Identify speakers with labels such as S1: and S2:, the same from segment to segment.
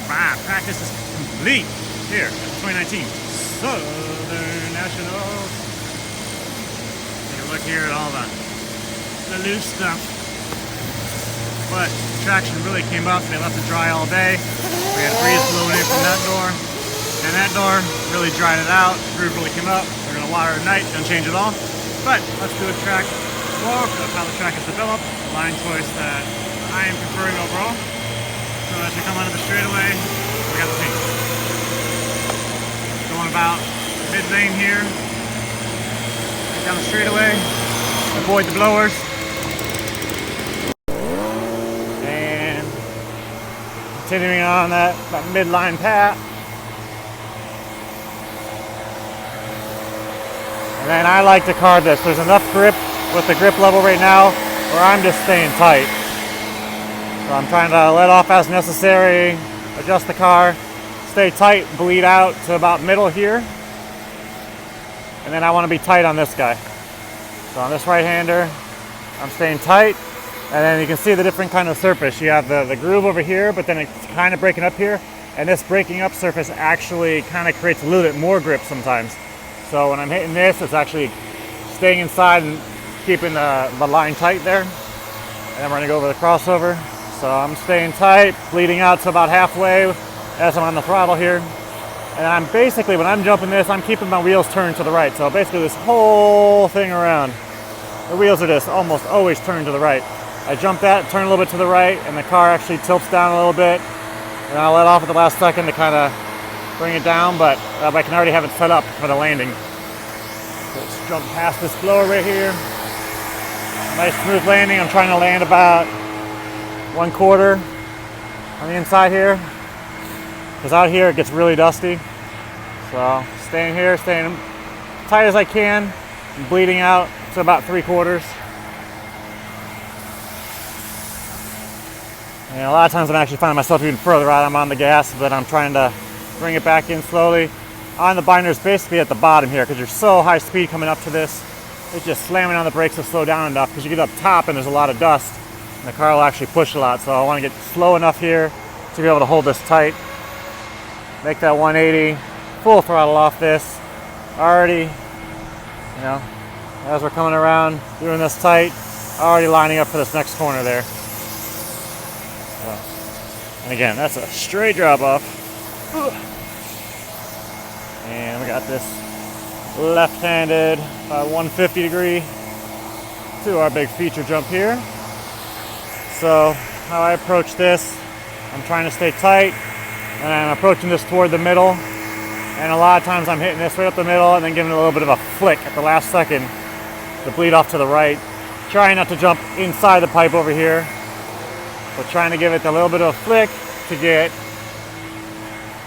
S1: Alright, practice is complete here at the 2019 Southern Nationals. Take a look here at all the loose stuff. But traction really came up. They left it dry all day. We had breeze blowing in from that door. And that door really dried it out. Groove really came up. We're going to water it at night. Don't change it all. But let's do a track walk of how the track is developed. Line choice that I am preferring overall. So as we come onto the straightaway, we got the paint. Going about mid-lane here. Down the straightaway. Avoid the blowers. And continuing on that mid-line path. And then I like to card this. There's enough grip with the grip level right now where I'm just staying tight. So I'm trying to let off as necessary, adjust the car, stay tight, bleed out to about middle here. And then I want to be tight on this guy. So on this right-hander, I'm staying tight. And then you can see the different kind of surface. You have the groove over here, but then it's kind of breaking up here. And this breaking up surface actually kind of creates a little bit more grip sometimes. So when I'm hitting this, it's actually staying inside and keeping the line tight there. And then we're going to go over the crossover. So I'm staying tight, bleeding out to about halfway as I'm on the throttle here. And I'm basically, when I'm jumping this, I'm keeping my wheels turned to the right. So basically this whole thing around, the wheels are just almost always turned to the right. I jump that, turn a little bit to the right, and the car actually tilts down a little bit. And I'll let off at the last second to kind of bring it down, but I can already have it set up for the landing. So let's jump past this blower right here. Nice smooth landing. I'm trying to land about 1/4 on the inside here, because out here it gets really dusty. So staying here, staying tight as I can, and bleeding out to about 3/4. And a lot of times I'm actually finding myself even further out. I'm on the gas, but I'm trying to bring it back in slowly. On the binders, basically at the bottom here, because you're so high speed coming up to this, it's just slamming on the brakes to slow down enough, because you get up top and there's a lot of dust. And the car will actually push a lot, so I want to get slow enough here to be able to hold this tight. Make that 180, full throttle off this. Already, you know, as we're coming around, doing this tight, already lining up for this next corner there. So, and again, that's a straight drop off. And we got this left-handed 150 degree to our big feature jump here. So how I approach this, I'm trying to stay tight, and I'm approaching this toward the middle, and a lot of times I'm hitting this right up the middle and then giving it a little bit of a flick at the last second to bleed off to the right. Trying not to jump inside the pipe over here, but trying to give it a little bit of a flick to get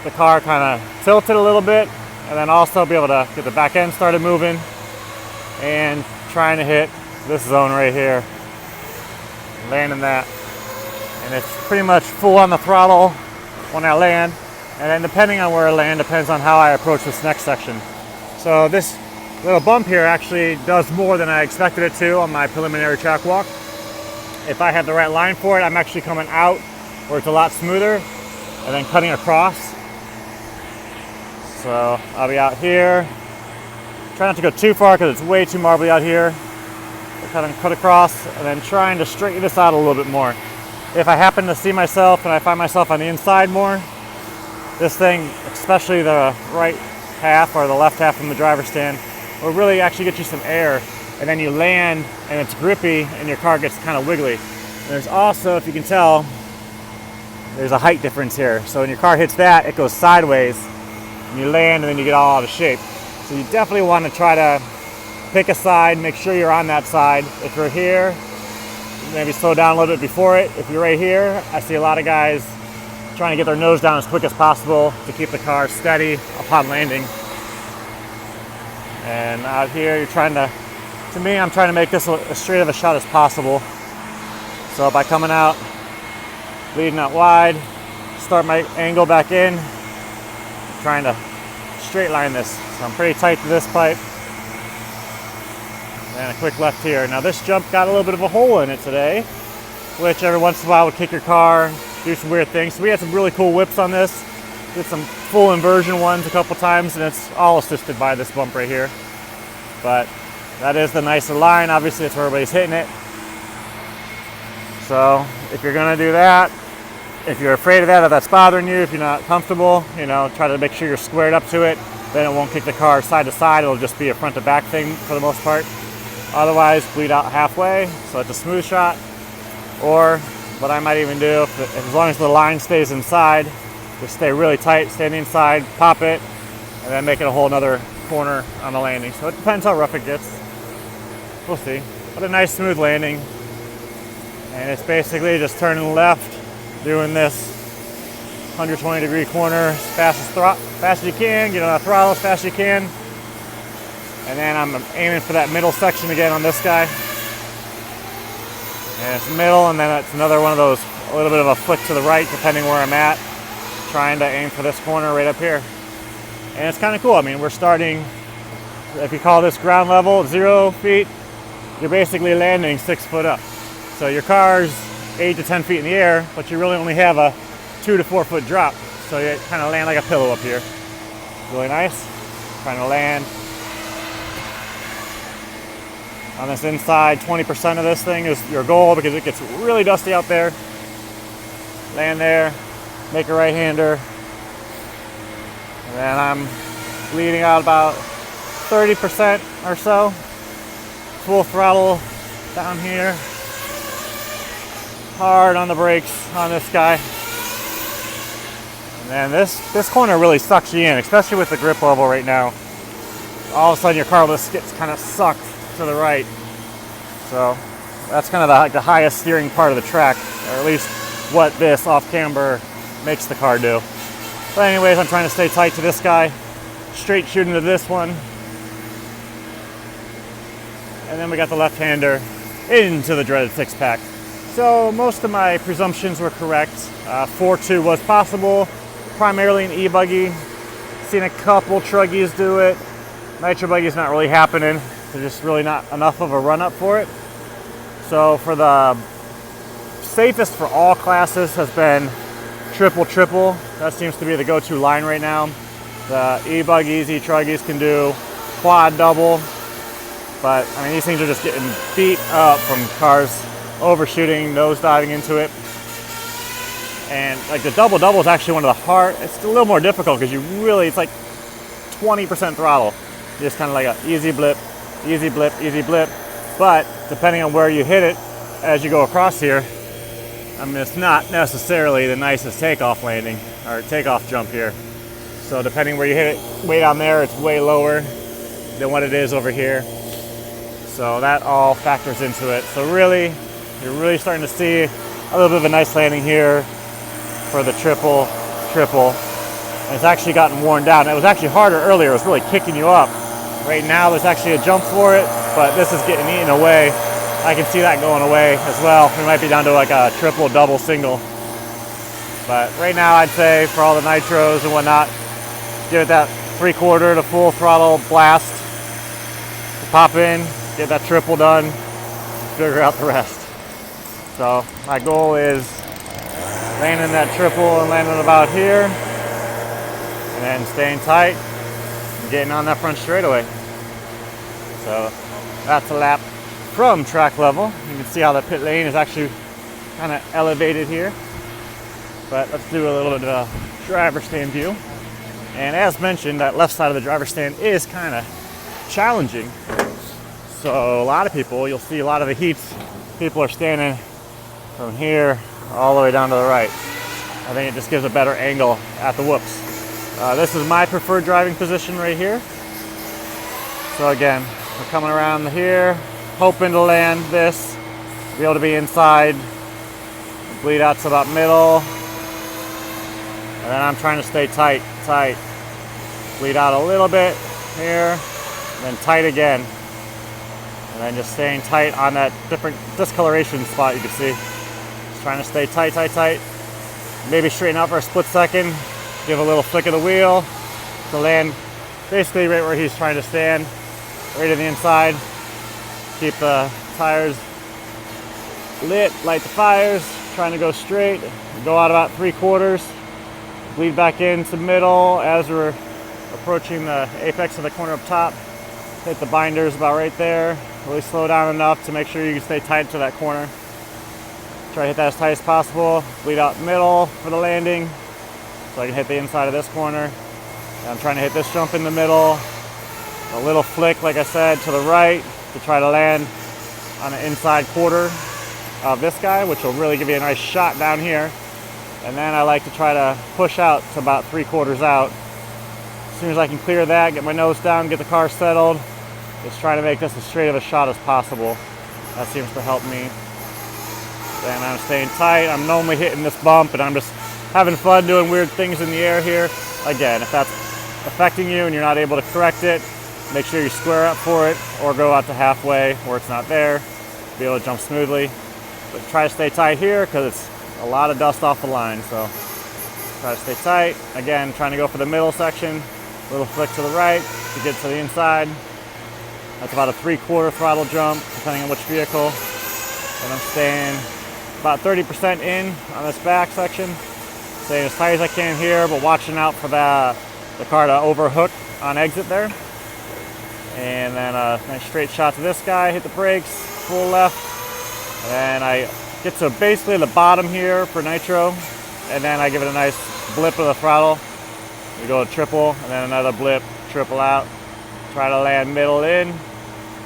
S1: the car kind of tilted a little bit, and then also be able to get the back end started moving, and trying to hit this zone right here. Landing that, and it's pretty much full on the throttle when I land, and then depending on where I land depends on how I approach this next section. So this little bump here actually does more than I expected it to on my preliminary track walk. If I have the right line for it, I'm actually coming out where it's a lot smoother and then cutting across. So I'll be out here, try not to go too far because it's way too marbly out here. Cut across, and then trying to straighten this out a little bit more. If I happen to see myself and I find myself on the inside more, this thing, especially the right half or the left half from the driver's stand, will really actually get you some air, and then you land and it's grippy and your car gets kind of wiggly. And there's also, if you can tell, there's a height difference here. So when your car hits that, it goes sideways and you land and then you get all out of shape. So you definitely want to try to pick a side, make sure you're on that side. If you're here, maybe slow down a little bit before it. If you're right here, I see a lot of guys trying to get their nose down as quick as possible to keep the car steady upon landing. And out here, you're trying to me, I'm trying to make this as straight of a shot as possible. So by coming out, leading out wide, start my angle back in, trying to straight line this. So I'm pretty tight to this pipe. And a quick left here. Now this jump got a little bit of a hole in it today, which every once in a while would kick your car do some weird things. So we had some really cool whips on this. Did some full inversion ones a couple times, and it's all assisted by this bump right here. But that is the nicer line. Obviously, it's where everybody's hitting it. So if you're gonna do that, if you're afraid of that, if that's bothering you, if you're not comfortable, you know, try to make sure you're squared up to it. Then it won't kick the car side to side. It'll just be a front to back thing for the most part. Otherwise, bleed out halfway, so it's a smooth shot. Or what I might even do, as long as the line stays inside, just stay really tight, stay on the inside, pop it, and then make it a whole nother corner on the landing. So it depends how rough it gets. We'll see. But a nice smooth landing. And it's basically just turning left, doing this 120-degree corner as fast as you can, get on the throttle as fast as you can. And then I'm aiming for that middle section again on this guy. And it's middle, and then it's another one of those, a little bit of a flick to the right, depending where I'm at. Trying to aim for this corner right up here. And it's kind of cool. I mean, we're starting, if you call this ground level, 0 feet, you're basically landing 6 foot up. So your car's 8 to 10 feet in the air, but you really only have a 2 to 4 foot drop. So you kind of land like a pillow up here. Really nice. Trying to land on this inside. 20% of this thing is your goal because it gets really dusty out there. Land there, make a right-hander. And then I'm bleeding out about 30% or so. Full throttle down here. Hard on the brakes on this guy. And then this corner really sucks you in, especially with the grip level right now. All of a sudden your car just gets kind of sucked to the right. So that's kind of like the highest steering part of the track, or at least what this off-camber makes the car do. But anyways, I'm trying to stay tight to this guy, straight shooting to this one. And then we got the left-hander into the dreaded six-pack. So most of my presumptions were correct. 4.2 was possible, primarily an e-buggy. Seen a couple truggies do it. Nitro buggy's not really happening. There's just really not enough of a run-up for it. So for the safest for all classes has been triple. That seems to be the go-to line right now. The e-buggies, e-truggies can do quad double. But I mean, these things are just getting beat up from cars overshooting, nose diving into it. And like the double is actually one of the hard, it's a little more difficult because it's like 20% throttle. Just kind of like a easy blip. But depending on where you hit it as you go across here, I mean, it's not necessarily the nicest takeoff landing or takeoff jump here. So depending where you hit it, way down there, it's way lower than what it is over here. So that all factors into it. So really, you're really starting to see a little bit of a nice landing here for the triple. And it's actually gotten worn down. It was actually harder earlier. It was really kicking you up. Right now, there's actually a jump for it, but this is getting eaten away. I can see that going away as well. We might be down to like a triple, double, single. But right now, I'd say for all the nitros and whatnot, give it that 3/4 to full throttle blast. Pop in, get that triple done, figure out the rest. So my goal is landing that triple and landing about here, and then staying tight and getting on that front straightaway. So that's a lap from track level. You can see how the pit lane is actually kind of elevated here. But let's do a little bit of a driver's stand view. And as mentioned, that left side of the driver's stand is kind of challenging. So a lot of people, you'll see a lot of the heats, people are standing from here all the way down to the right. I think it just gives a better angle at the whoops. This is my preferred driving position right here. So again, we're coming around here, hoping to land this, be able to be inside, bleed out to about middle, and then I'm trying to stay tight, bleed out a little bit here, and then tight again, and then just staying tight on that different discoloration spot you can see. Just trying to stay tight, maybe straighten out for a split second, give a little flick of the wheel to land basically right where he's trying to stand, right to the inside. Keep the tires lit, light the fires, trying to go straight, go out about 3/4, bleed back into middle as we're approaching the apex of the corner up top. Hit the binders about right there. Really slow down enough to make sure you can stay tight to that corner. Try to hit that as tight as possible. Bleed out middle for the landing so I can hit the inside of this corner. And I'm trying to hit this jump in the middle. A little flick, like I said, to the right to try to land on the inside quarter of this guy, which will really give you a nice shot down here. And then I like to try to push out to about 3/4 out. As soon as I can clear that, get my nose down, get the car settled, just try to make this as straight of a shot as possible. That seems to help me. And I'm staying tight. I'm normally hitting this bump, and I'm just having fun doing weird things in the air here. Again, if that's affecting you and you're not able to correct it, make sure you square up for it or go out to halfway where it's not there. Be able to jump smoothly. But try to stay tight here because it's a lot of dust off the line. So try to stay tight. Again, trying to go for the middle section. Little flick to the right to get to the inside. That's about a 3/4 throttle jump, depending on which vehicle. And I'm staying about 30% in on this back section. Staying as tight as I can here, but watching out for the car to overhook on exit there. And then a nice straight shot to this guy, hit the brakes, full left. And I get to basically the bottom here for nitro. And then I give it a nice blip of the throttle. We go to triple, and then another blip, triple out. Try to land middle in,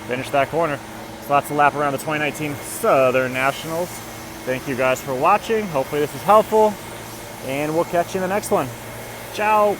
S1: finish that corner. So that's a lap around the 2019 Southern Nationals. Thank you guys for watching. Hopefully this is helpful, and we'll catch you in the next one. Ciao.